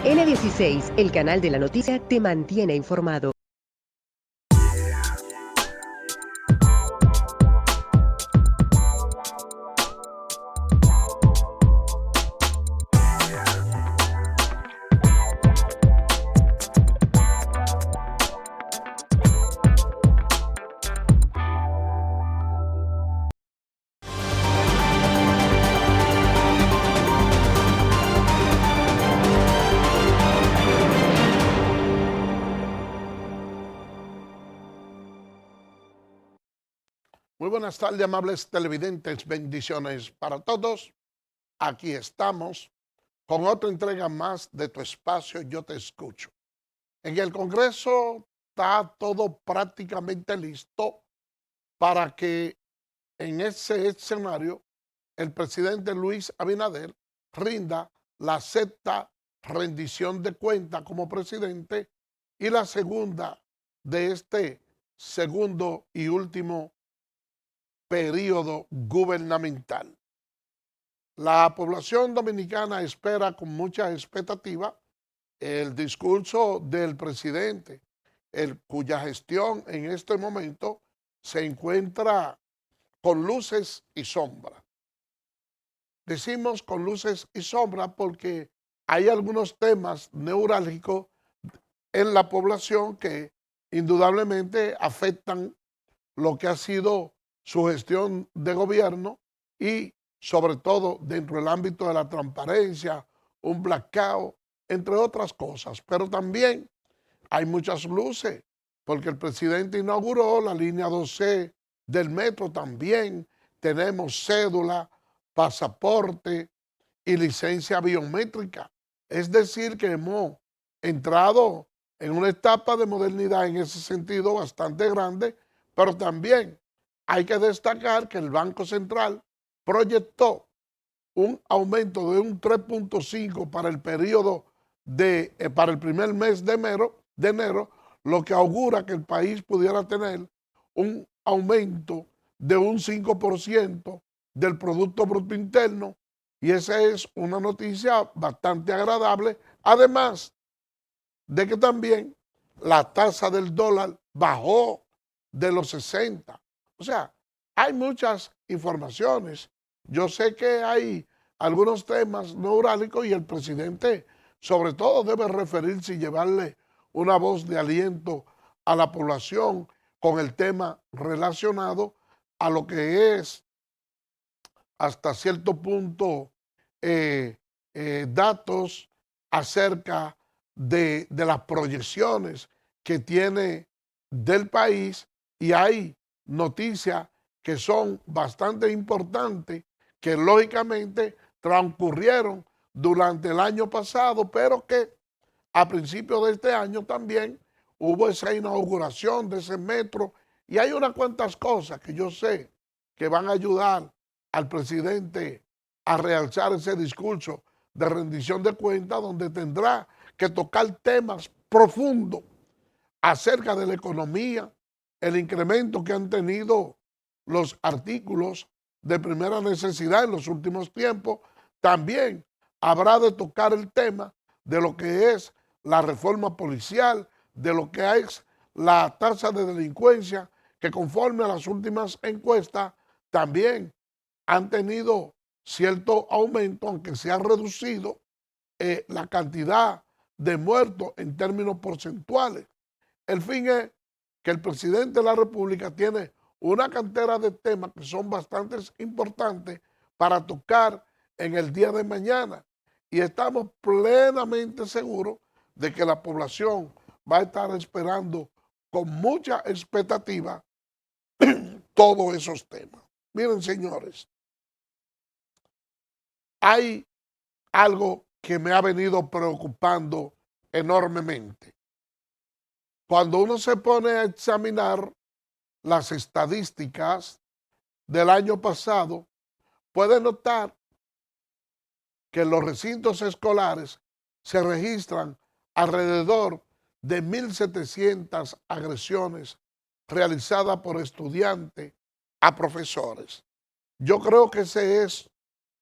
N16, el canal de la noticia, te mantiene informado. Muy buenas tardes, amables televidentes. Bendiciones para todos. Aquí estamos con otra entrega más de tu espacio Yo Te Escucho. En el Congreso está todo prácticamente listo para que en ese escenario el presidente Luis Abinader rinda la sexta rendición de cuenta como presidente y la segunda de este segundo y último periodo gubernamental. La población dominicana espera con mucha expectativa el discurso del presidente, cuya gestión en este momento se encuentra con luces y sombras. Decimos con luces y sombras porque hay algunos temas neurálgicos en la población que indudablemente afectan lo que ha sido su gestión de gobierno y sobre todo dentro del ámbito de la transparencia, un blackout, entre otras cosas. Pero también hay muchas luces, porque el presidente inauguró la línea 2C del metro también. Tenemos cédula, pasaporte y licencia biométrica. Es decir, que hemos entrado en una etapa de modernidad en ese sentido bastante grande, pero también hay que destacar que el Banco Central proyectó un aumento de un 3.5 para el periodo para el primer mes de enero, lo que augura que el país pudiera tener un aumento de un 5% del Producto Bruto Interno, y esa es una noticia bastante agradable, además de que también la tasa del dólar bajó de los 60. O sea, hay muchas informaciones. Yo sé que hay algunos temas neurálgicos y el presidente sobre todo debe referirse y llevarle una voz de aliento a la población con el tema relacionado a lo que es hasta cierto punto datos acerca de las proyecciones que tiene del país, y hay noticias que son bastante importantes que lógicamente transcurrieron durante el año pasado, pero que a principios de este año también hubo esa inauguración de ese metro, y hay unas cuantas cosas que yo sé que van a ayudar al presidente a realzar ese discurso de rendición de cuentas, donde tendrá que tocar temas profundos acerca de la economía, el incremento que han tenido los artículos de primera necesidad en los últimos tiempos. También habrá de tocar el tema de lo que es la reforma policial, de lo que es la tasa de delincuencia, que conforme a las últimas encuestas también han tenido cierto aumento, aunque se ha reducido la cantidad de muertos en términos porcentuales. El fin es que el presidente de la República tiene una cantera de temas que son bastante importantes para tocar en el día de mañana, y estamos plenamente seguros de que la población va a estar esperando con mucha expectativa todos esos temas. Miren, señores, hay algo que me ha venido preocupando enormemente. Cuando uno se pone a examinar las estadísticas del año pasado, puede notar que en los recintos escolares se registran alrededor de 1.700 agresiones realizadas por estudiantes a profesores. Yo creo que esa es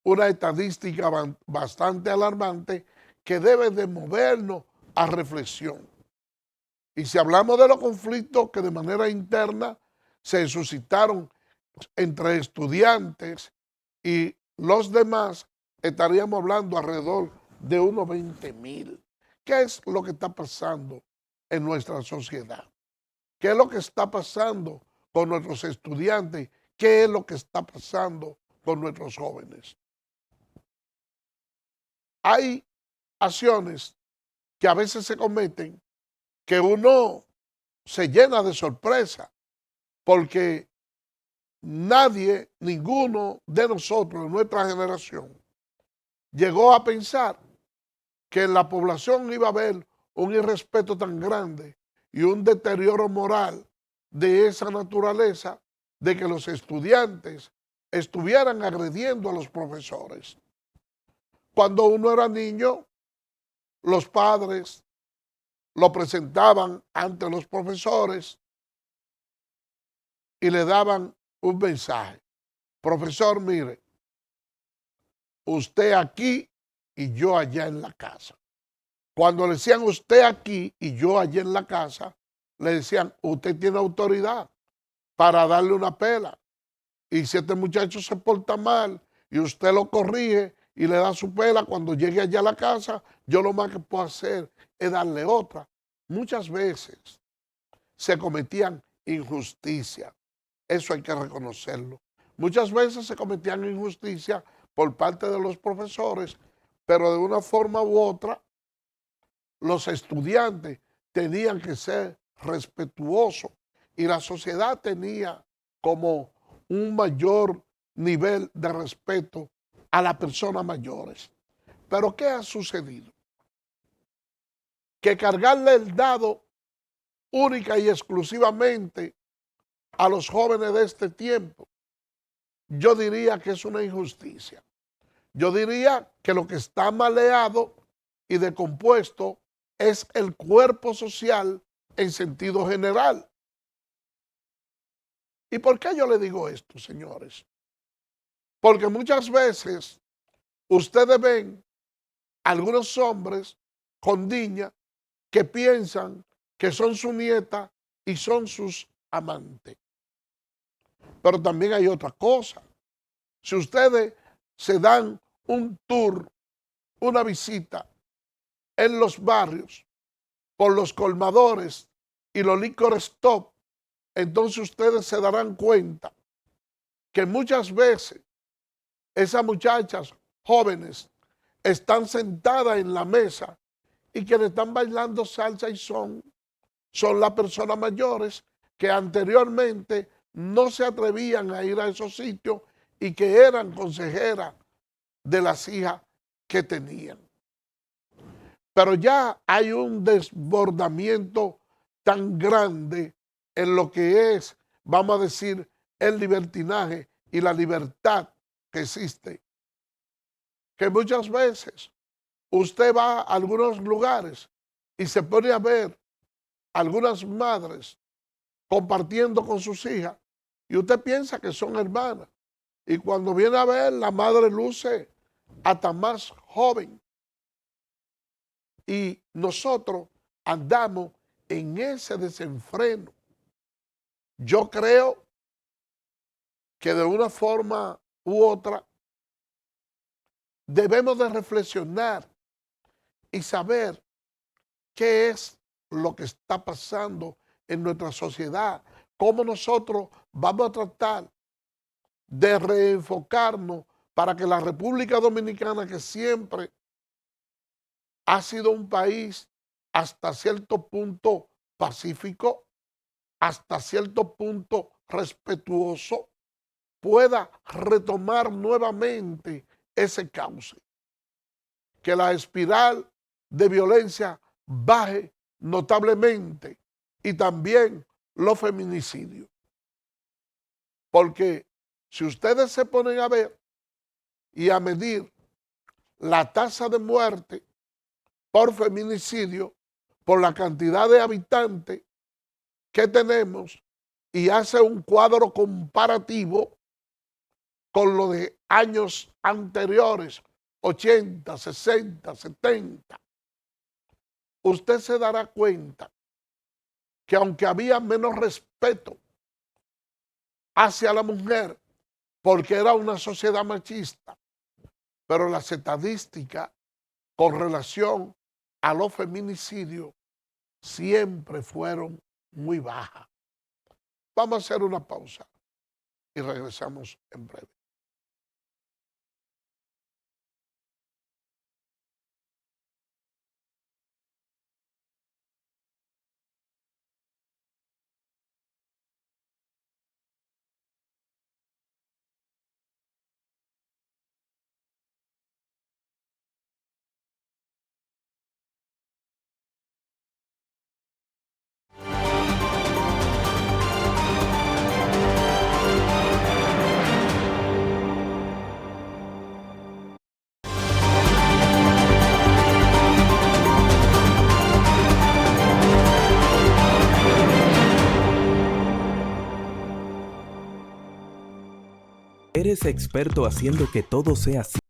una estadística bastante alarmante que debe de movernos a reflexión. Y si hablamos de los conflictos que de manera interna se suscitaron entre estudiantes y los demás, estaríamos hablando alrededor de unos 20,000. ¿Qué es lo que está pasando en nuestra sociedad? ¿Qué es lo que está pasando con nuestros estudiantes? ¿Qué es lo que está pasando con nuestros jóvenes? Hay acciones que a veces se cometen que uno se llena de sorpresa porque nadie, ninguno de nosotros, de nuestra generación, llegó a pensar que en la población iba a haber un irrespeto tan grande y un deterioro moral de esa naturaleza de que los estudiantes estuvieran agrediendo a los profesores. Cuando uno era niño, los padres lo presentaban ante los profesores y le daban un mensaje. Profesor, mire, usted aquí y yo allá en la casa. Cuando le decían usted aquí y yo allá en la casa, le decían, usted tiene autoridad para darle una pela. Y si este muchacho se porta mal y usted lo corrige y le da su pela, cuando llegue allá a la casa, yo lo más que puedo hacer es darle otra. Muchas veces se cometían injusticias. Eso hay que reconocerlo. Muchas veces se cometían injusticias por parte de los profesores, pero de una forma u otra, los estudiantes tenían que ser respetuosos y la sociedad tenía como un mayor nivel de respeto a las personas mayores. Pero ¿qué ha sucedido? Que cargarle el dado única y exclusivamente a los jóvenes de este tiempo, yo diría que es una injusticia. Yo diría que lo que está maleado y decompuesto es el cuerpo social en sentido general. ¿Y por qué yo le digo esto, señores? Porque muchas veces ustedes ven algunos hombres con niñas que piensan que son su nieta y son sus amantes. Pero también hay otra cosa. Si ustedes se dan un tour, una visita en los barrios, por los colmadores y los liquor stop, entonces ustedes se darán cuenta que muchas veces esas muchachas jóvenes están sentadas en la mesa y que le están bailando salsa y son las personas mayores que anteriormente no se atrevían a ir a esos sitios y que eran consejeras de las hijas que tenían. Pero ya hay un desbordamiento tan grande en lo que es, vamos a decir, el libertinaje y la libertad que existe, que muchas veces usted va a algunos lugares y se pone a ver algunas madres compartiendo con sus hijas y usted piensa que son hermanas. Y cuando viene a ver, la madre luce hasta más joven. Y nosotros andamos en ese desenfreno. Yo creo que de una forma u otra debemos de reflexionar y saber qué es lo que está pasando en nuestra sociedad, cómo nosotros vamos a tratar de reenfocarnos para que la República Dominicana, que siempre ha sido un país hasta cierto punto pacífico, hasta cierto punto respetuoso, pueda retomar nuevamente ese cauce. Que la espiral de violencia baje notablemente y también los feminicidios. Porque si ustedes se ponen a ver y a medir la tasa de muerte por feminicidio, por la cantidad de habitantes que tenemos y hace un cuadro comparativo con lo de años anteriores, 80, 60, 70, usted se dará cuenta que aunque había menos respeto hacia la mujer, porque era una sociedad machista, pero las estadísticas con relación a los feminicidios siempre fueron muy bajas. Vamos a hacer una pausa y regresamos en breve. Eres experto haciendo que todo sea así.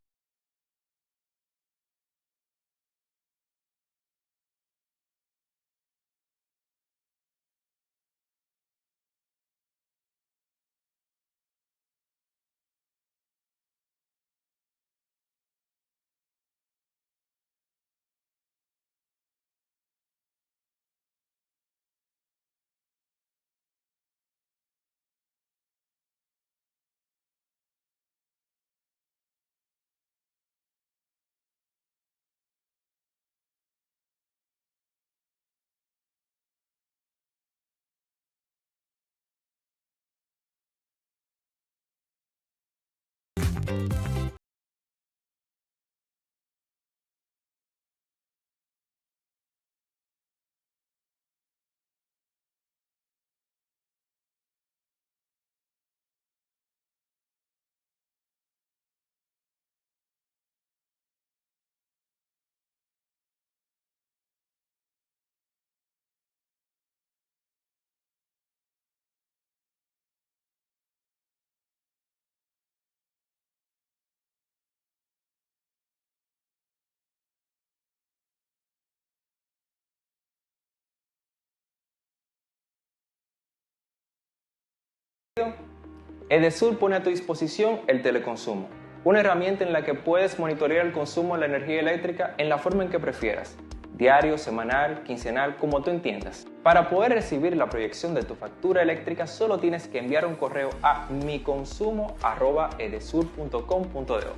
Edesur pone a tu disposición el teleconsumo, una herramienta en la que puedes monitorear el consumo de la energía eléctrica en la forma en que prefieras, diario, semanal, quincenal, como tú entiendas. Para poder recibir la proyección de tu factura eléctrica solo tienes que enviar un correo a miconsumo@edesur.com.do.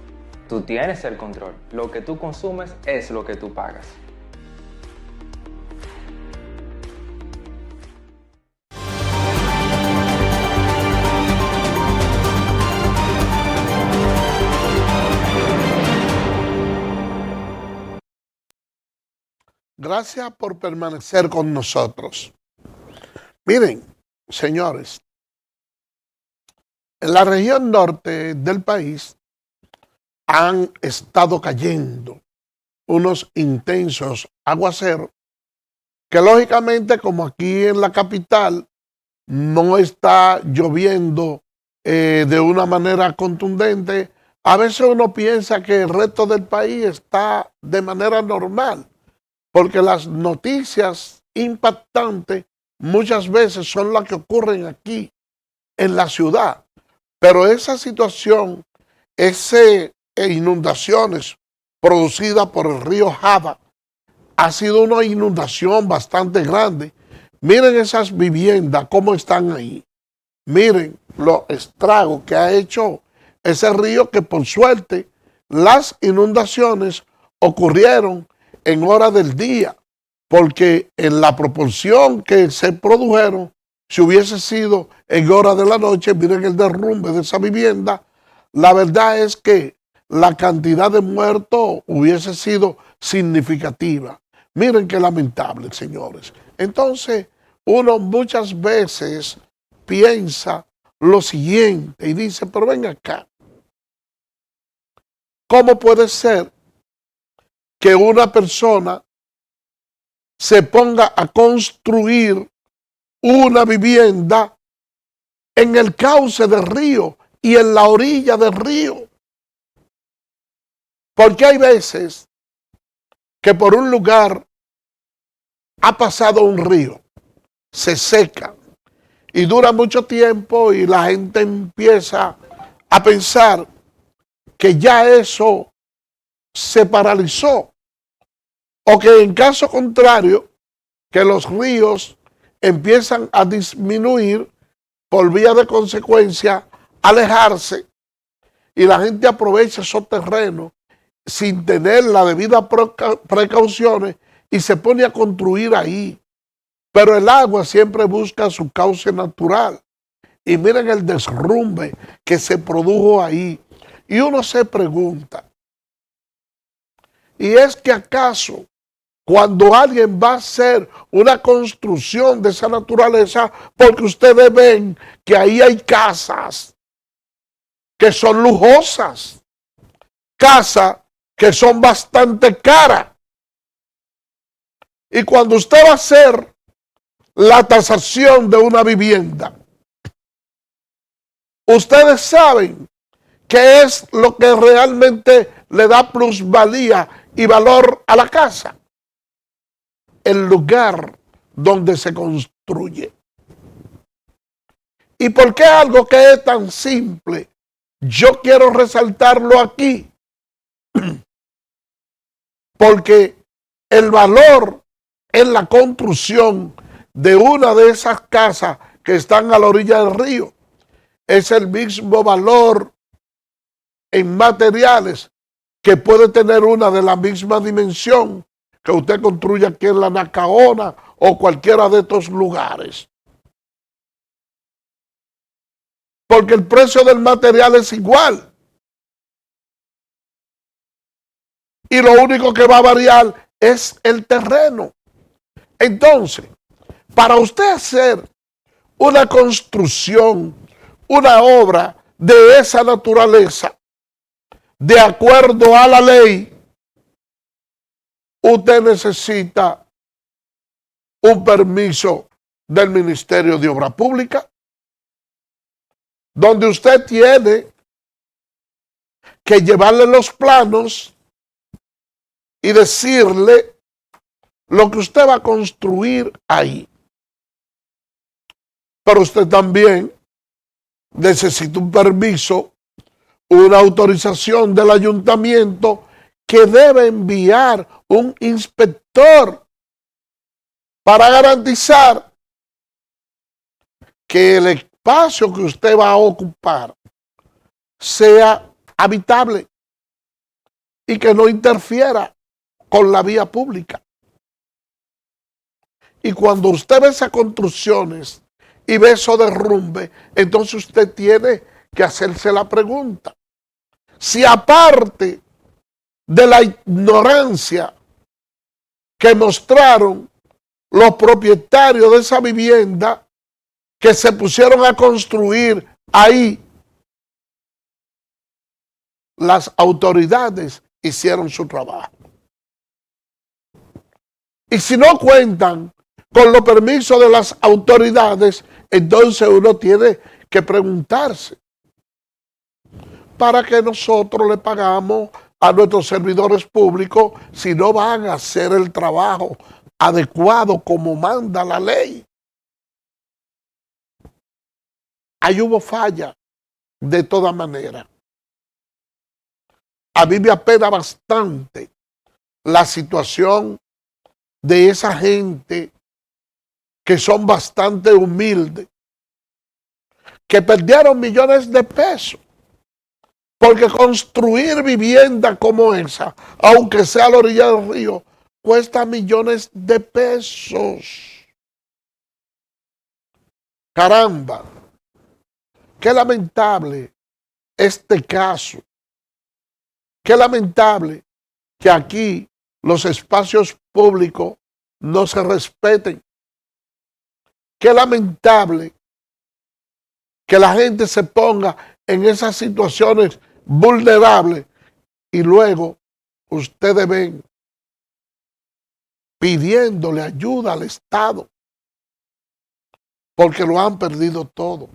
Tú tienes el control, lo que tú consumes es lo que tú pagas. Gracias por permanecer con nosotros. Miren, señores, en la región norte del país han estado cayendo unos intensos aguaceros que lógicamente, como aquí en la capital no está lloviendo de una manera contundente, a veces uno piensa que el resto del país está de manera normal, porque las noticias impactantes muchas veces son las que ocurren aquí en la ciudad. Pero esa situación, esas inundaciones producidas por el río Java, ha sido una inundación bastante grande. Miren esas viviendas, cómo están ahí. Miren los estragos que ha hecho ese río, que por suerte las inundaciones ocurrieron en horas del día, porque en la proporción que se produjeron, si hubiese sido en horas de la noche, miren el derrumbe de esa vivienda, la verdad es que la cantidad de muertos hubiese sido significativa. Miren qué lamentable, señores. Entonces, uno muchas veces piensa lo siguiente y dice, pero ven acá, ¿cómo puede ser que una persona se ponga a construir una vivienda en el cauce del río y en la orilla del río? Porque hay veces que por un lugar ha pasado un río, se seca y dura mucho tiempo y la gente empieza a pensar que ya eso se paralizó o que en caso contrario, que los ríos empiezan a disminuir por vía de consecuencia, alejarse y la gente aprovecha esos terrenos sin tener la debida precauciones y se pone a construir ahí. Pero el agua siempre busca su cauce natural. Y miren el derrumbe que se produjo ahí. Y uno se pregunta, ¿y es que acaso cuando alguien va a hacer una construcción de esa naturaleza, porque ustedes ven que ahí hay casas que son lujosas, casas que son bastante caras? Y cuando usted va a hacer la tasación de una vivienda, ustedes saben qué es lo que realmente le da plusvalía y valor a la casa. El lugar donde se construye. ¿Y por qué algo que es tan simple? Yo quiero resaltarlo aquí. Porque el valor en la construcción de una de esas casas que están a la orilla del río es el mismo valor en materiales que puede tener una de la misma dimensión que usted construye aquí en la Nacaona o cualquiera de estos lugares. Porque el precio del material es igual. Y lo único que va a variar es el terreno. Entonces, para usted hacer una construcción, una obra de esa naturaleza, de acuerdo a la ley, usted necesita un permiso del Ministerio de Obra Pública, donde usted tiene que llevarle los planos y decirle lo que usted va a construir ahí. Pero usted también necesita un permiso, una autorización del ayuntamiento que debe enviar un inspector para garantizar que el espacio que usted va a ocupar sea habitable y que no interfiera con la vía pública. Y cuando usted ve esas construcciones y ve esos derrumbes, entonces usted tiene que hacerse la pregunta: si aparte de la ignorancia que mostraron los propietarios de esa vivienda que se pusieron a construir ahí, las autoridades hicieron su trabajo. Y si no cuentan con los permisos de las autoridades, entonces uno tiene que preguntarse: ¿para qué nosotros le pagamos a nuestros servidores públicos si no van a hacer el trabajo adecuado como manda la ley? Ahí hubo falla de toda manera. A mí me apena bastante la situación de esa gente que son bastante humildes, que perdieron millones de pesos, porque construir vivienda como esa, aunque sea a la orilla del río, cuesta millones de pesos. Caramba, qué lamentable este caso. Qué lamentable que aquí los espacios públicos no se respeten. Qué lamentable que la gente se ponga en esas situaciones vulnerables y luego ustedes ven pidiéndole ayuda al Estado porque lo han perdido todo.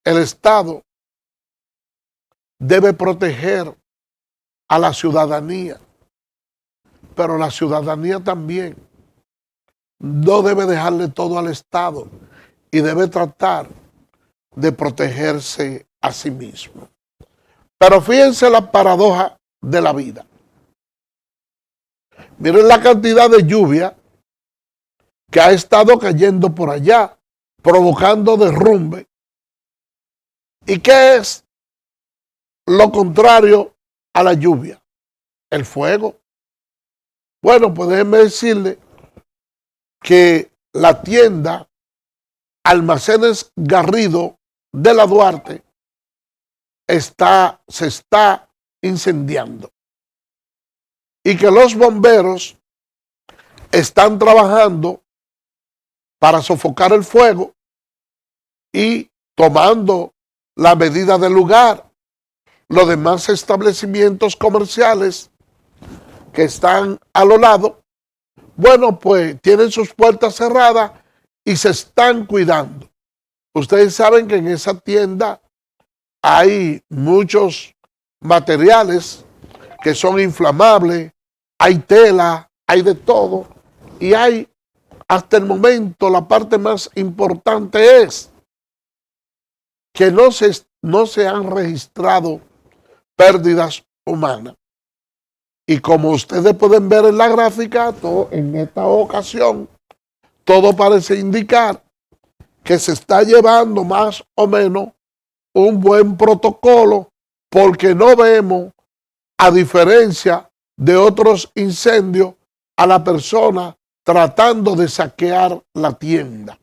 El Estado debe proteger a la ciudadanía, pero la ciudadanía también no debe dejarle todo al Estado y debe tratar de protegerse a sí mismo. Pero fíjense la paradoja de la vida. Miren la cantidad de lluvia que ha estado cayendo por allá, provocando derrumbe. ¿Y qué es lo contrario a la lluvia? El fuego. Bueno, pues déjenme decirle que la tienda Almacenes Garrido de la Duarte se está incendiando y que los bomberos están trabajando para sofocar el fuego y tomando la medida del lugar. Los demás establecimientos comerciales que están a lo lado, bueno, pues tienen sus puertas cerradas y se están cuidando. Ustedes saben que en esa tienda hay muchos materiales que son inflamables, hay tela, hay de todo, y hay, hasta el momento, la parte más importante es que no se han registrado pérdidas humanas. Y como ustedes pueden ver en la gráfica, en esta ocasión, todo parece indicar que se está llevando más o menos un buen protocolo, porque no vemos, a diferencia de otros incendios, a la persona tratando de saquear la tienda.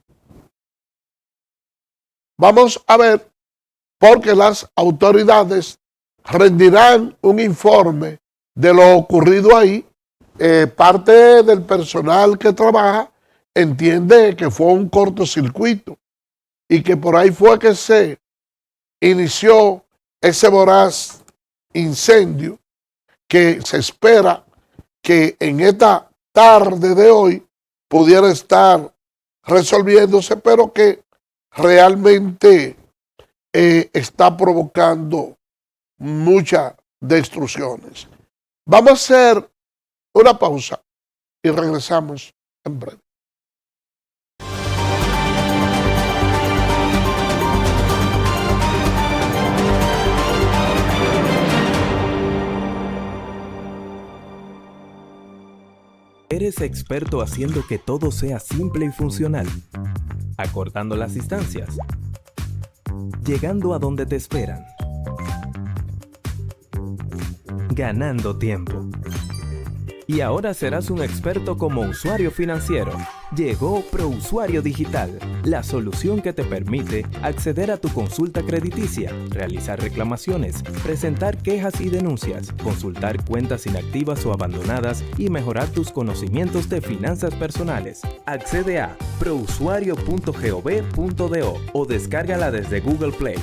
Vamos a ver, porque las autoridades rendirán un informe de lo ocurrido ahí. Parte del personal que trabaja entiende que fue un cortocircuito y que por ahí fue que se inició ese voraz incendio, que se espera que en esta tarde de hoy pudiera estar resolviéndose, pero que realmente está provocando muchas destrucciones. Vamos a hacer una pausa y regresamos en breve. Eres experto haciendo que todo sea simple y funcional, acortando las distancias, llegando a donde te esperan, ganando tiempo. Y ahora serás un experto como usuario financiero. Llegó ProUsuario Digital, la solución que te permite acceder a tu consulta crediticia, realizar reclamaciones, presentar quejas y denuncias, consultar cuentas inactivas o abandonadas y mejorar tus conocimientos de finanzas personales. Accede a prousuario.gov.do o descárgala desde Google Play.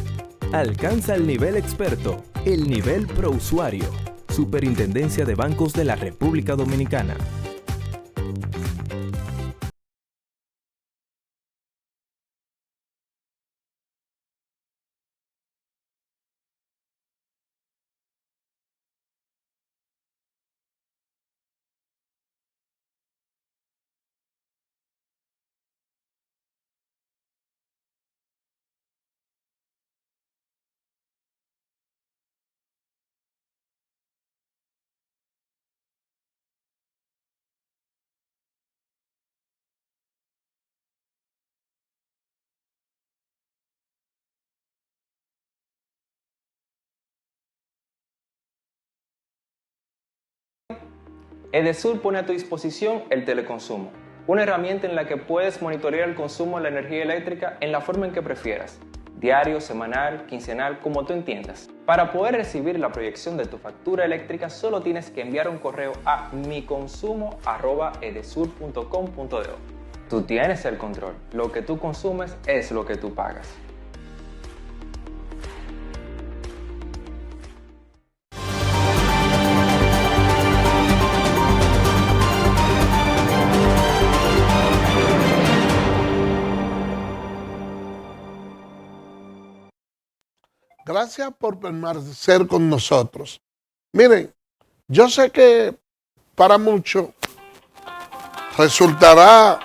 Alcanza el nivel experto, el nivel ProUsuario. Superintendencia de Bancos de la República Dominicana. Edesur pone a tu disposición el teleconsumo, una herramienta en la que puedes monitorear el consumo de la energía eléctrica en la forma en que prefieras, diario, semanal, quincenal, como tú entiendas. Para poder recibir la proyección de tu factura eléctrica, solo tienes que enviar un correo a miconsumo@edesur.com.do. Tú tienes el control, lo que tú consumes es lo que tú pagas. Gracias por permanecer con nosotros. Miren, Yo sé que para muchos resultará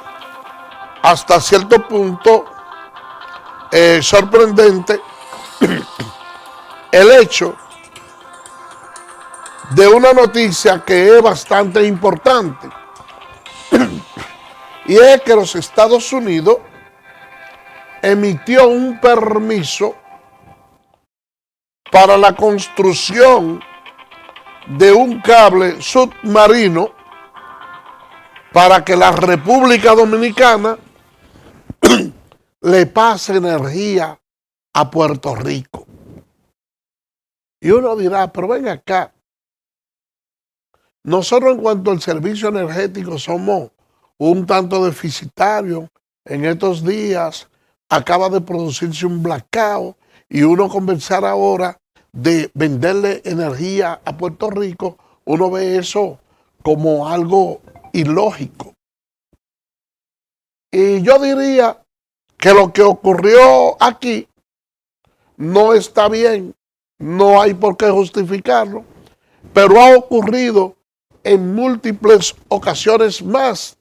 hasta cierto punto sorprendente el hecho de una noticia que es bastante importante. Y es que los Estados Unidos emitió un permiso para la construcción de un cable submarino para que la República Dominicana le pase energía a Puerto Rico. Y uno dirá, pero ven acá, nosotros en cuanto al servicio energético somos un tanto deficitarios. En estos días acaba de producirse un blackout y uno conversar ahora de venderle energía a Puerto Rico, uno ve eso como algo ilógico. Y yo diría que lo que ocurrió aquí no está bien, no hay por qué justificarlo, pero ha ocurrido en múltiples ocasiones más.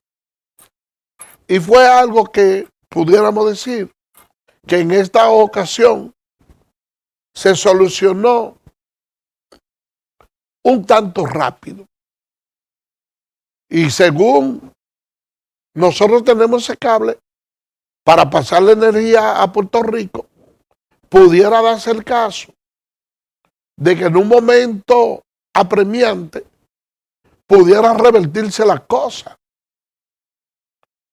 Y fue algo que pudiéramos decir que en esta ocasión se solucionó un tanto rápido. Y según nosotros tenemos ese cable para pasarle energía a Puerto Rico, pudiera darse el caso de que en un momento apremiante pudiera revertirse la cosa.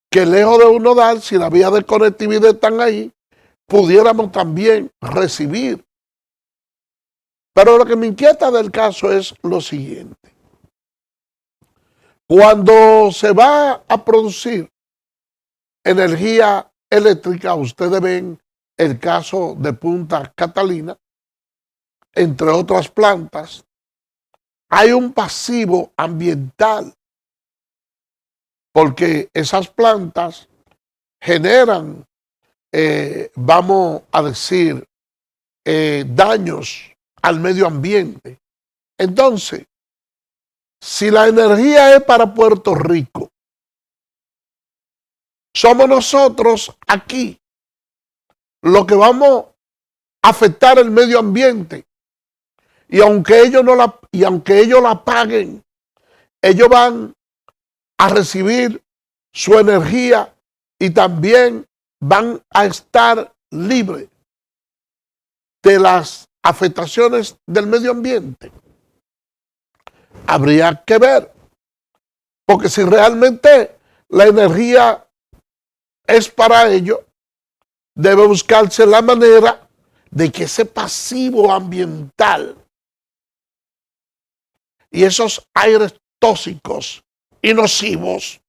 Que lejos de uno dar, si la vía de conectividad están ahí, pudiéramos también recibir. Pero lo que me inquieta del caso es lo siguiente. Cuando se va a producir energía eléctrica, ustedes ven el caso de Punta Catalina, entre otras plantas, hay un pasivo ambiental, porque esas plantas generan, vamos a decir, daños al medio ambiente. Entonces, si la energía es para Puerto Rico, somos nosotros aquí los que vamos a afectar el medio ambiente. Y aunque ellos la paguen, ellos van a recibir su energía y también van a estar libres de las afectaciones del medio ambiente. Habría que ver, porque si realmente la energía es para ellos, debe buscarse la manera de que ese pasivo ambiental y esos aires tóxicos y nocivos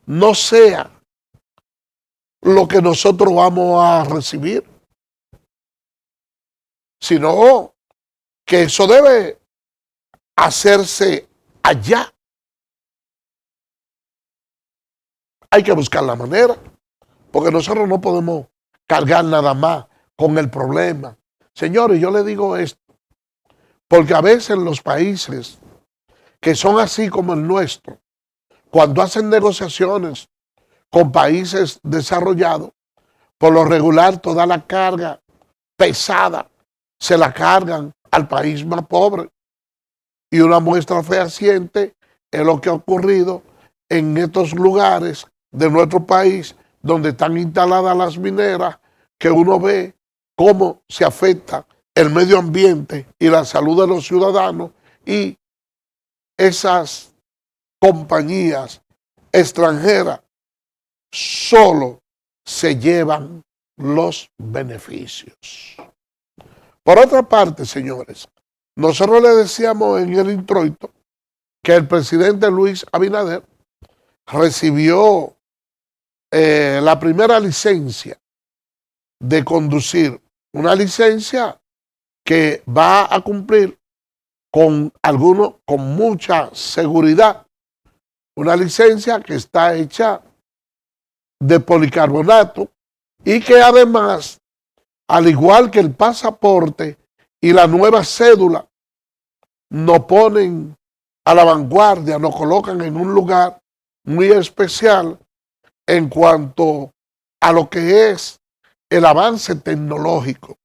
no sea lo que nosotros vamos a recibir, sino que eso debe hacerse allá. Hay que buscar la manera, porque nosotros no podemos cargar nada más con el problema. Señores, yo le digo esto, porque a veces los países que son así como el nuestro, cuando hacen negociaciones con países desarrollados, por lo regular toda la carga pesada se la cargan al país más pobre. Y una muestra fehaciente es lo que ha ocurrido en estos lugares de nuestro país donde están instaladas las mineras, que uno ve cómo se afecta el medio ambiente y la salud de los ciudadanos, y esas compañías extranjeras solo se llevan los beneficios. Por otra parte, señores, nosotros le decíamos en el introito que el presidente Luis Abinader recibió la primera licencia de conducir, una licencia que va a cumplir con mucha seguridad, una licencia que está hecha de policarbonato y que además, al igual que el pasaporte y la nueva cédula nos ponen a la vanguardia, nos colocan en un lugar muy especial en cuanto a lo que es el avance tecnológico.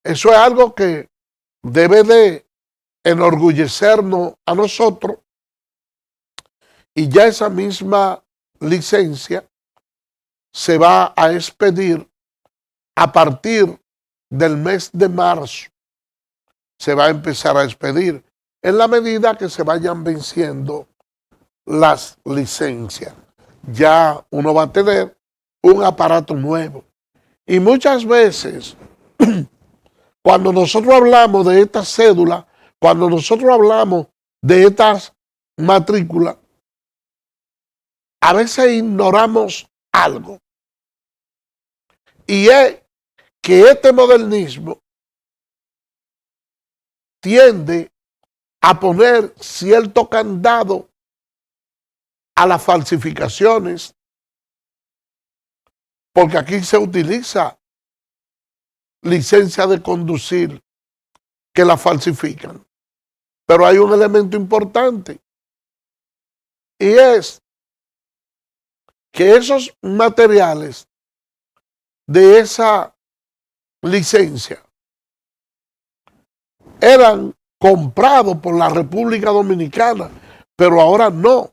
Eso es algo que debe de enorgullecernos a nosotros, y ya esa misma licencia se va a expedir a partir del mes de marzo. Se va a empezar a expedir en la medida que se vayan venciendo las licencias. Ya uno va a tener un aparato nuevo. Y muchas veces, cuando nosotros hablamos de esta cédula, cuando nosotros hablamos de estas matrículas, a veces ignoramos algo. Y es que este modernismo tiende a poner cierto candado a las falsificaciones, porque aquí se utiliza licencia de conducir que la falsifican. Pero hay un elemento importante, y es que esos materiales de esa licencia eran comprados por la República Dominicana, pero ahora no.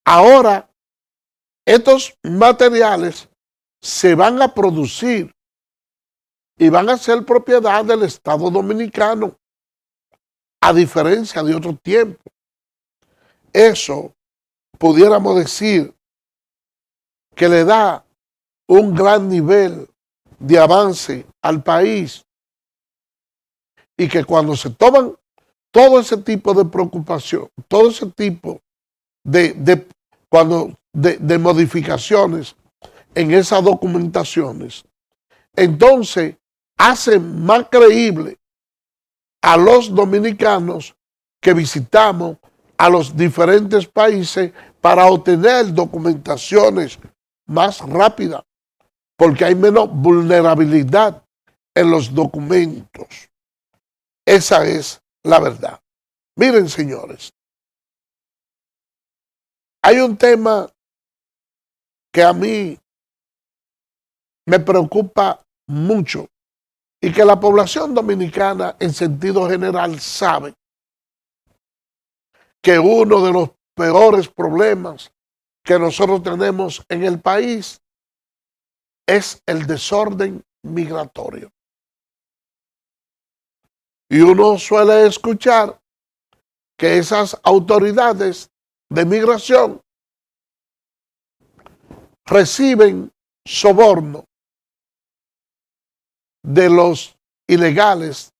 Ahora estos materiales se van a producir y van a ser propiedad del Estado Dominicano, a diferencia de otro tiempo. Eso pudiéramos decir que le da un gran nivel de avance al país, y que cuando se toman todo ese tipo de preocupación, todo ese tipo de modificaciones en esas documentaciones, entonces hace más creíble a los dominicanos que visitamos a los diferentes países para obtener documentaciones más rápidas, porque hay menos vulnerabilidad en los documentos. Esa es la verdad. Miren, señores, hay un tema que a mí me preocupa mucho y que la población dominicana en sentido general sabe que uno de los peores problemas que nosotros tenemos en el país es el desorden migratorio. Y uno suele escuchar que esas autoridades de migración reciben soborno de los ilegales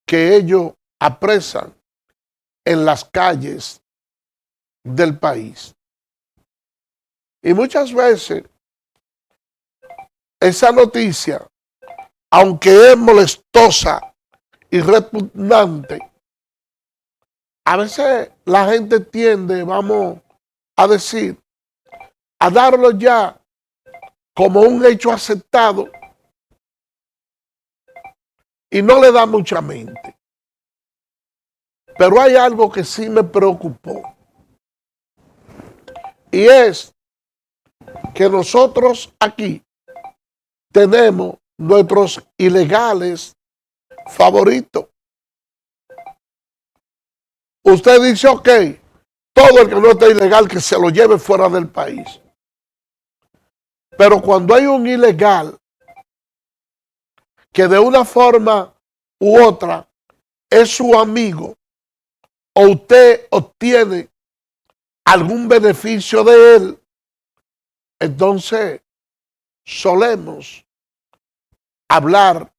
que ellos apresan en las calles del país. Y muchas veces esa noticia, aunque es molestosa y repugnante, a veces la gente tiende, vamos a decir, a darlo ya como un hecho aceptado y no le da mucha mente. Pero hay algo que sí me preocupó, y es que nosotros aquí tenemos nuestros ilegales favoritos. Usted dice, ok, todo el que no esté ilegal que se lo lleve fuera del país. Pero cuando hay un ilegal que de una forma u otra es su amigo, o usted obtiene algún beneficio de él, entonces solemos hablar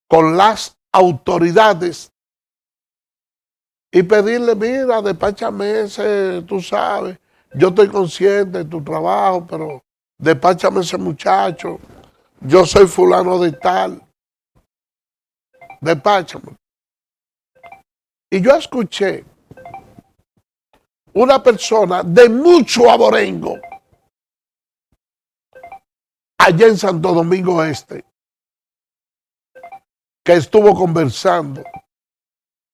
con las autoridades y pedirle, mira, despáchame ese, tú sabes, yo estoy consciente de tu trabajo, pero despáchame ese muchacho, yo soy fulano de tal, despáchame. Y yo escuché una persona de mucho abolengo allá en Santo Domingo Este, que estuvo conversando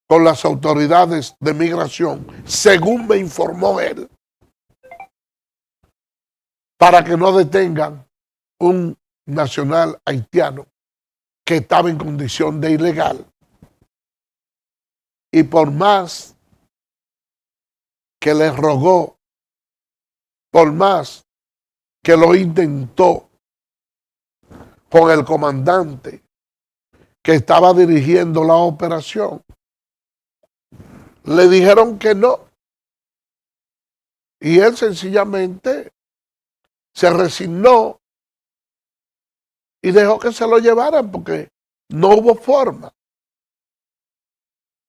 con las autoridades de migración, según me informó él, para que no detengan un nacional haitiano que estaba en condición de ilegal. Y por más que le rogó, por más que lo intentó con el comandante que estaba dirigiendo la operación, le dijeron que no. Y él sencillamente se resignó y dejó que se lo llevaran porque no hubo forma.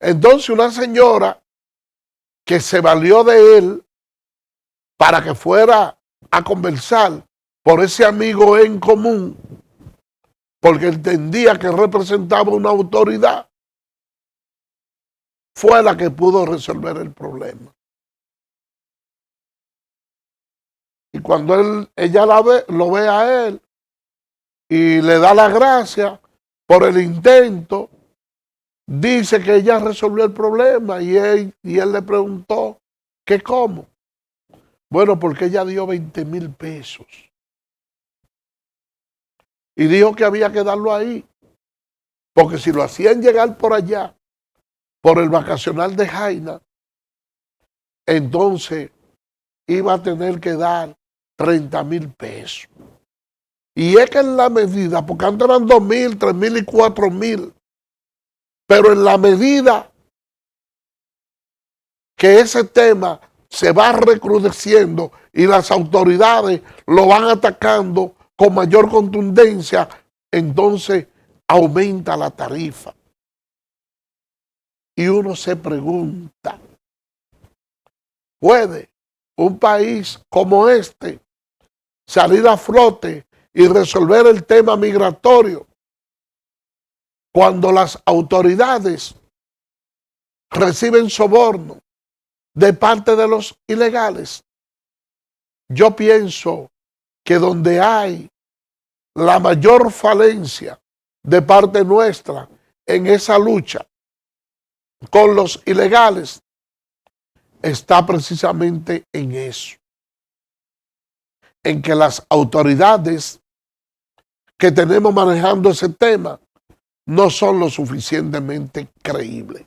Entonces una señora que se valió de él para que fuera a conversar por ese amigo en común, porque entendía que representaba una autoridad, fue la que pudo resolver el problema. Y cuando ella lo ve a él y le da la gracia por el intento, dice que ella resolvió el problema y él le preguntó que cómo. Bueno, porque ella dio 20,000 pesos. Y dijo que había que darlo ahí, porque si lo hacían llegar por allá, por el vacacional de Jaina, entonces iba a tener que dar 30,000 pesos. Y es que en la medida, porque antes eran 2,000, 3,000 y 4,000, pero en la medida que ese tema se va recrudeciendo y las autoridades lo van atacando con mayor contundencia, entonces aumenta la tarifa. Y uno se pregunta, ¿puede un país como este salir a flote y resolver el tema migratorio cuando las autoridades reciben soborno de parte de los ilegales? Yo pienso que donde hay la mayor falencia de parte nuestra en esa lucha con los ilegales está precisamente en eso, en que las autoridades que tenemos manejando ese tema no son lo suficientemente creíbles.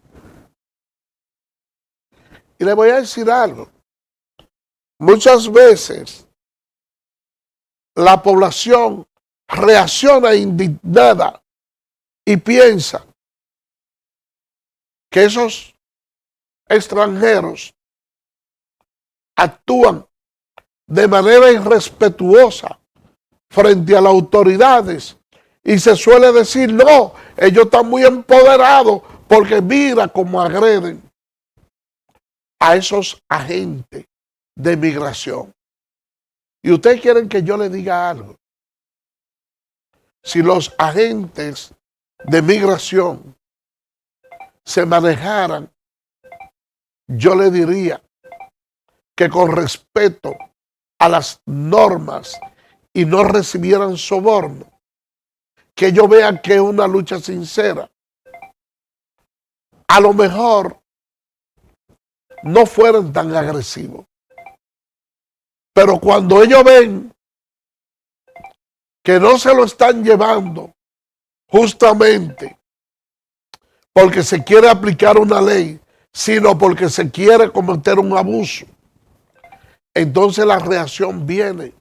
Y le voy a decir algo. Muchas veces la población reacciona indignada y piensa que esos extranjeros actúan de manera irrespetuosa frente a las autoridades y se suele decir, no, ellos están muy empoderados porque mira cómo agreden a esos agentes de migración. Y ustedes quieren que yo le diga algo. Si los agentes de migración se manejaran, yo le diría que con respeto a las normas y no recibieran soborno, que ellos vean que es una lucha sincera. A lo mejor no fueran tan agresivos. Pero cuando ellos ven que no se lo están llevando justamente porque se quiere aplicar una ley, sino porque se quiere cometer un abuso, entonces la reacción viene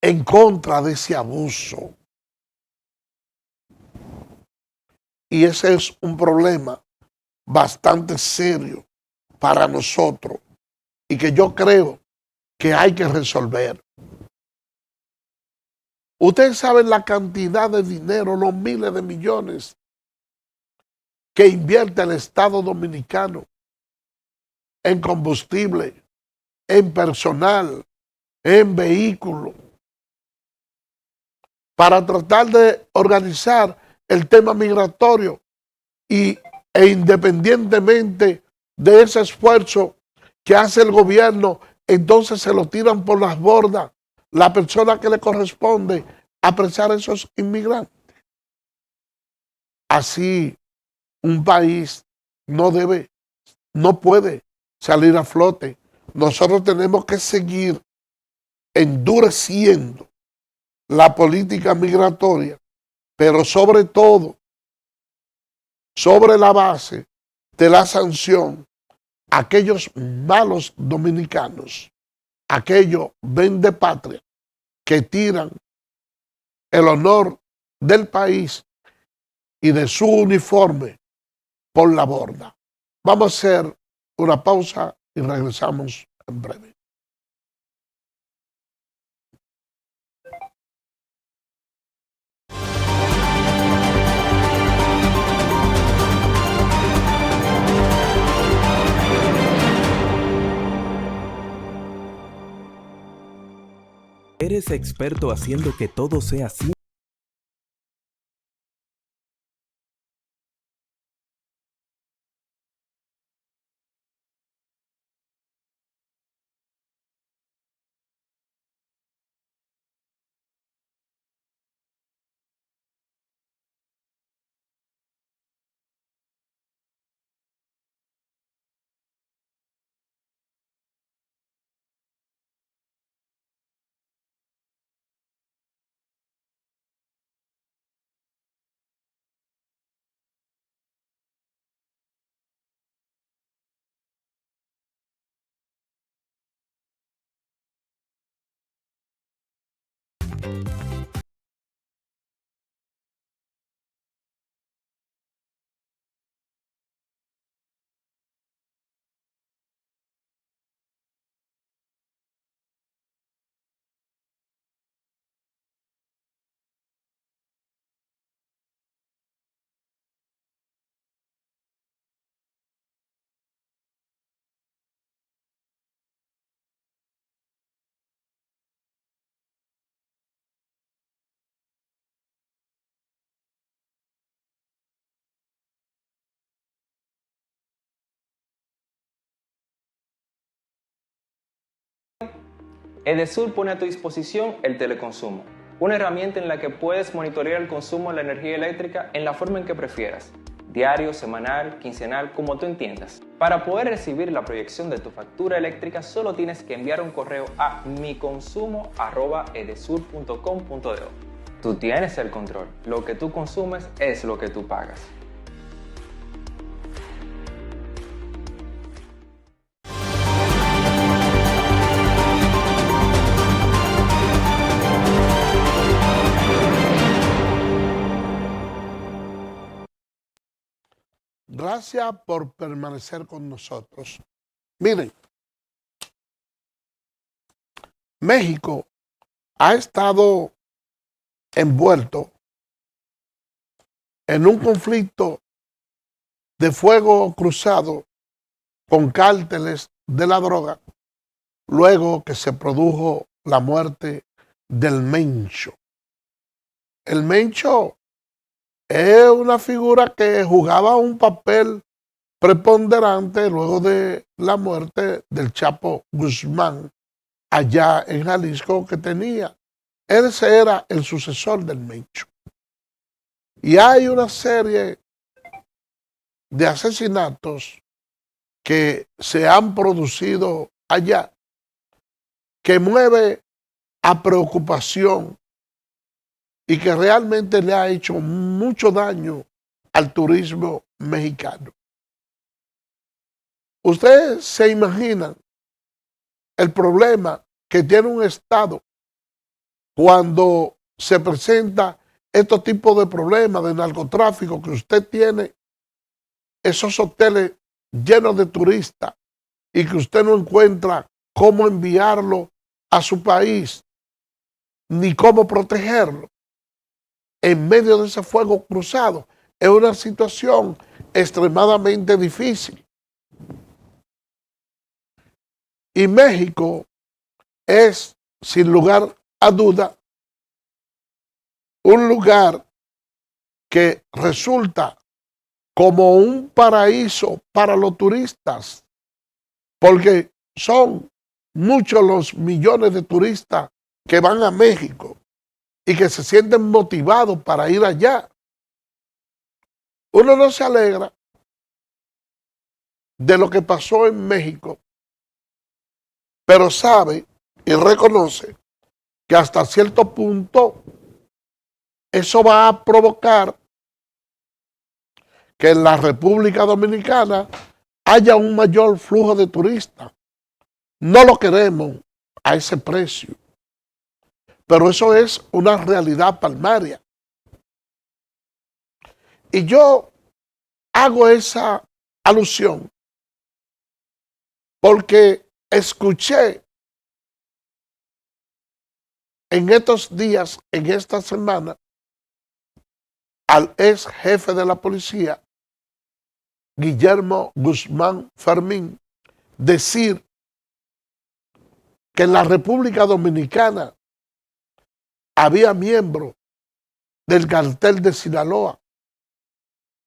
en contra de ese abuso. Y ese es un problema bastante serio para nosotros y que yo creo que hay que resolver. Ustedes saben la cantidad de dinero, los miles de millones que invierte el Estado Dominicano en combustible, en personal, en vehículos, para tratar de organizar el tema migratorio e independientemente de ese esfuerzo que hace el gobierno, entonces se lo tiran por las bordas la persona que le corresponde apresar a esos inmigrantes. Así, un país no puede salir a flote. Nosotros tenemos que seguir endureciendo la política migratoria, pero sobre todo, sobre la base de la sanción, aquellos malos dominicanos, aquellos vendepatria que tiran el honor del país y de su uniforme por la borda. Vamos a hacer una pausa y regresamos en breve. ¿Eres experto haciendo que todo sea así? Edesur pone a tu disposición el teleconsumo, una herramienta en la que puedes monitorear el consumo de la energía eléctrica en la forma en que prefieras, diario, semanal, quincenal, como tú entiendas. Para poder recibir la proyección de tu factura eléctrica solo tienes que enviar un correo a miconsumo@edesur.com.do. Tú tienes el control, lo que tú consumes es lo que tú pagas. Gracias por permanecer con nosotros. Miren, México ha estado envuelto en un conflicto de fuego cruzado con cárteles de la droga, luego que se produjo la muerte del Mencho. El Mencho es una figura que jugaba un papel preponderante luego de la muerte del Chapo Guzmán allá en Jalisco, que tenía. Ese era el sucesor del Mencho. Y hay una serie de asesinatos que se han producido allá que mueve a preocupación y que realmente le ha hecho mucho daño al turismo mexicano. Ustedes se imaginan el problema que tiene un Estado cuando se presenta estos tipos de problemas de narcotráfico, que usted tiene esos hoteles llenos de turistas y que usted no encuentra cómo enviarlo a su país ni cómo protegerlo en medio de ese fuego cruzado. Es una situación extremadamente difícil. Y México es, sin lugar a duda, un lugar que resulta como un paraíso para los turistas, porque son muchos los millones de turistas que van a México y que se sienten motivados para ir allá. Uno no se alegra de lo que pasó en México, pero sabe y reconoce que hasta cierto punto eso va a provocar que en la República Dominicana haya un mayor flujo de turistas. No lo queremos a ese precio, pero eso es una realidad palmaria. Y yo hago esa alusión porque escuché en estos días, en esta semana, al ex jefe de la policía, Guillermo Guzmán Fermín, decir que en la República Dominicana había miembros del cartel de Sinaloa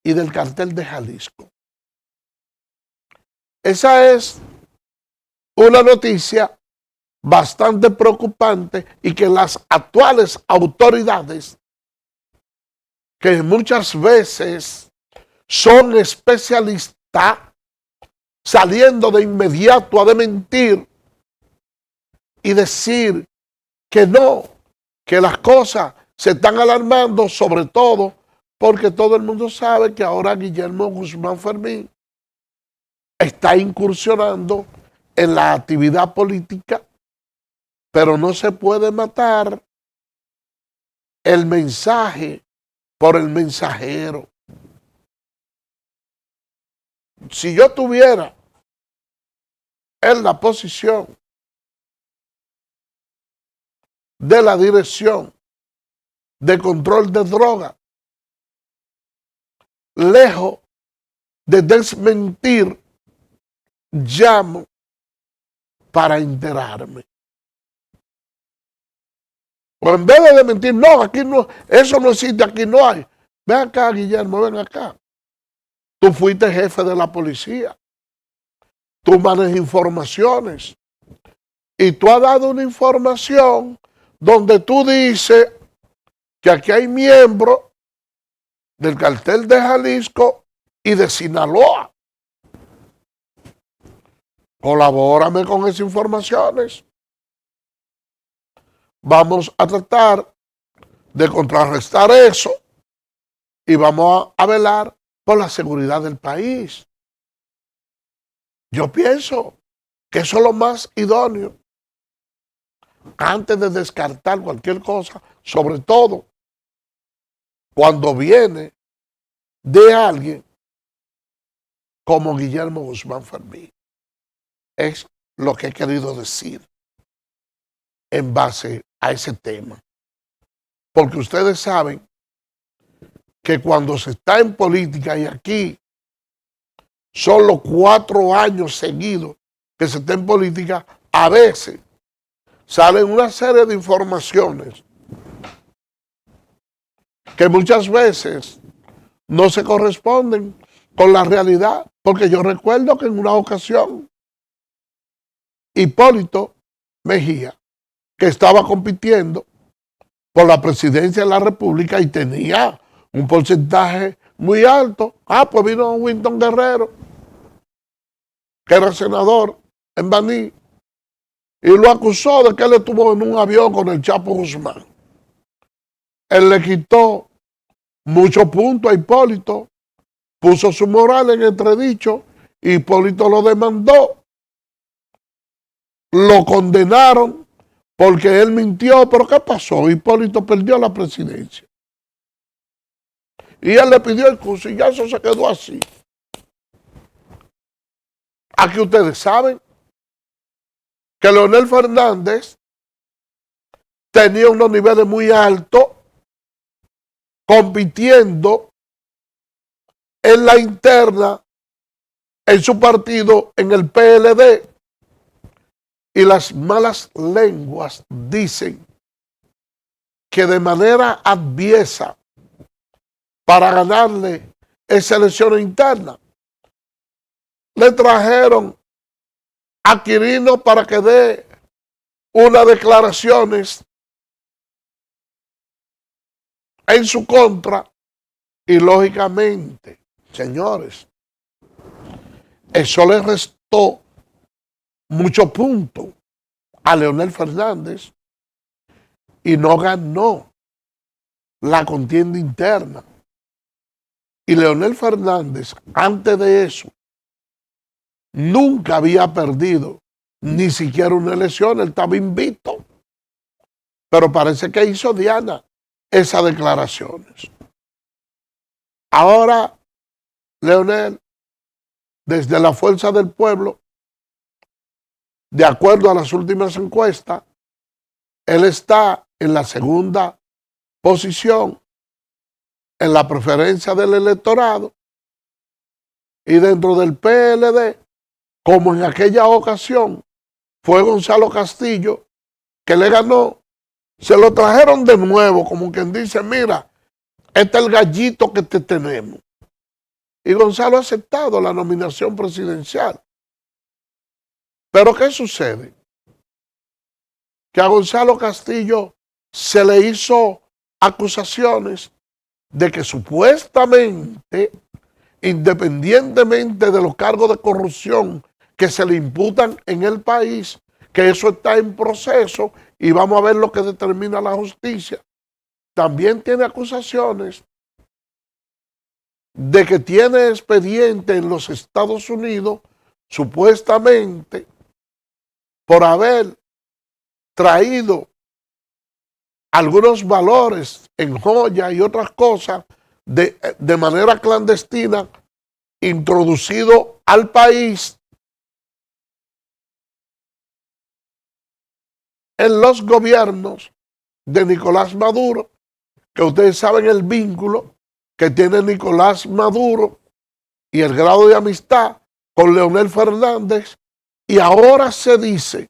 y del cartel de Jalisco. Esa es una noticia bastante preocupante y que las actuales autoridades, que muchas veces son especialistas, saliendo de inmediato a desmentir y decir que no, que las cosas se están alarmando, sobre todo porque todo el mundo sabe que ahora Guillermo Guzmán Fermín está incursionando en la actividad política, pero no se puede matar el mensaje por el mensajero. Si yo tuviera en la posición de la Dirección de Control de Drogas, lejos de desmentir, llamo para enterarme. O en vez de mentir, no, aquí no, eso no existe, aquí no hay. Ven acá, Guillermo, ven acá. Tú fuiste jefe de la policía. Tú manejas informaciones. Y tú has dado una información donde tú dices que aquí hay miembros del cartel de Jalisco y de Sinaloa. Colabórame con esas informaciones. Vamos a tratar de contrarrestar eso y vamos a velar por la seguridad del país. Yo pienso que eso es lo más idóneo antes de descartar cualquier cosa, sobre todo cuando viene de alguien como Guillermo Guzmán Fermín. Es lo que he querido decir en base a ese tema. Porque ustedes saben que cuando se está en política, y aquí son los 4 años seguidos que se está en política, a veces salen una serie de informaciones que muchas veces no se corresponden con la realidad. Porque yo recuerdo que en una ocasión Hipólito Mejía, que estaba compitiendo por la presidencia de la República y tenía un porcentaje muy alto. Pues vino Winston Guerrero, que era senador en Baní, y lo acusó de que él estuvo en un avión con el Chapo Guzmán. Él le quitó muchos puntos a Hipólito, puso su moral en entredicho, Hipólito lo demandó, lo condenaron porque él mintió. ¿Pero qué pasó? Hipólito perdió la presidencia. Y él le pidió el curso y ya eso se quedó así. Aquí ustedes saben que Leonel Fernández tenía unos niveles muy altos compitiendo en la interna en su partido, en el PLD. Y las malas lenguas dicen que de manera adviesa, para ganarle esa elección interna, le trajeron a Quirino para que dé unas declaraciones en su contra. Y lógicamente, señores, Eso le restó muchos puntos a Leonel Fernández y no ganó la contienda interna. Y Leonel Fernández, antes de eso, nunca había perdido ni siquiera una elección, él estaba invicto. Pero parece que hizo Diana esas declaraciones. Ahora, Leonel, desde la Fuerza del Pueblo, de acuerdo a las últimas encuestas, él está en la segunda posición en la preferencia del electorado, y dentro del PLD, como en aquella ocasión fue Gonzalo Castillo que le ganó, se lo trajeron de nuevo, como quien dice, mira, este es el gallito que te tenemos. Y Gonzalo ha aceptado la nominación presidencial. Pero ¿qué sucede? Que a Gonzalo Castillo se le hizo acusaciones de que supuestamente, independientemente de los cargos de corrupción que se le imputan en el país, que eso está en proceso y vamos a ver lo que determina la justicia, también tiene acusaciones de que tiene expediente en los Estados Unidos, supuestamente, por haber traído algunos valores en joya y otras cosas de manera clandestina, introducido al país en los gobiernos de Nicolás Maduro, que ustedes saben el vínculo que tiene Nicolás Maduro y el grado de amistad con Leonel Fernández, y ahora se dice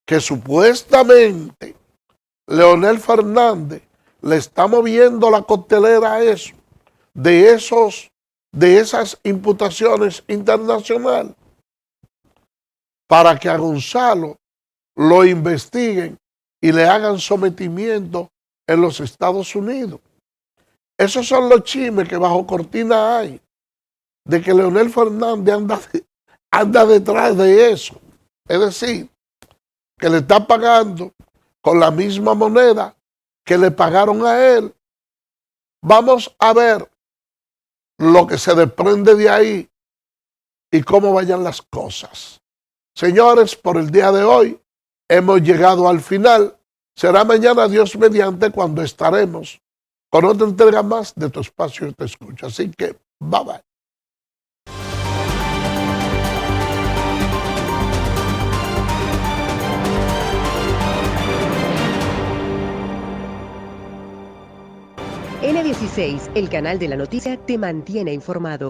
que supuestamente Leonel Fernández le está moviendo la costelera a eso, de esas imputaciones internacionales, para que a Gonzalo lo investiguen y le hagan sometimiento en los Estados Unidos. Esos son los chismes que bajo cortina hay, de que Leonel Fernández anda detrás de eso. Es decir, que le está pagando con la misma moneda que le pagaron a él. Vamos a ver lo que se desprende de ahí y cómo vayan las cosas. Señores, por el día de hoy hemos llegado al final. Será mañana, Dios mediante, cuando estaremos con otra entrega más de Tu Espacio Te Escucho. Así que, bye bye. N16, el canal de la noticia, te mantiene informado.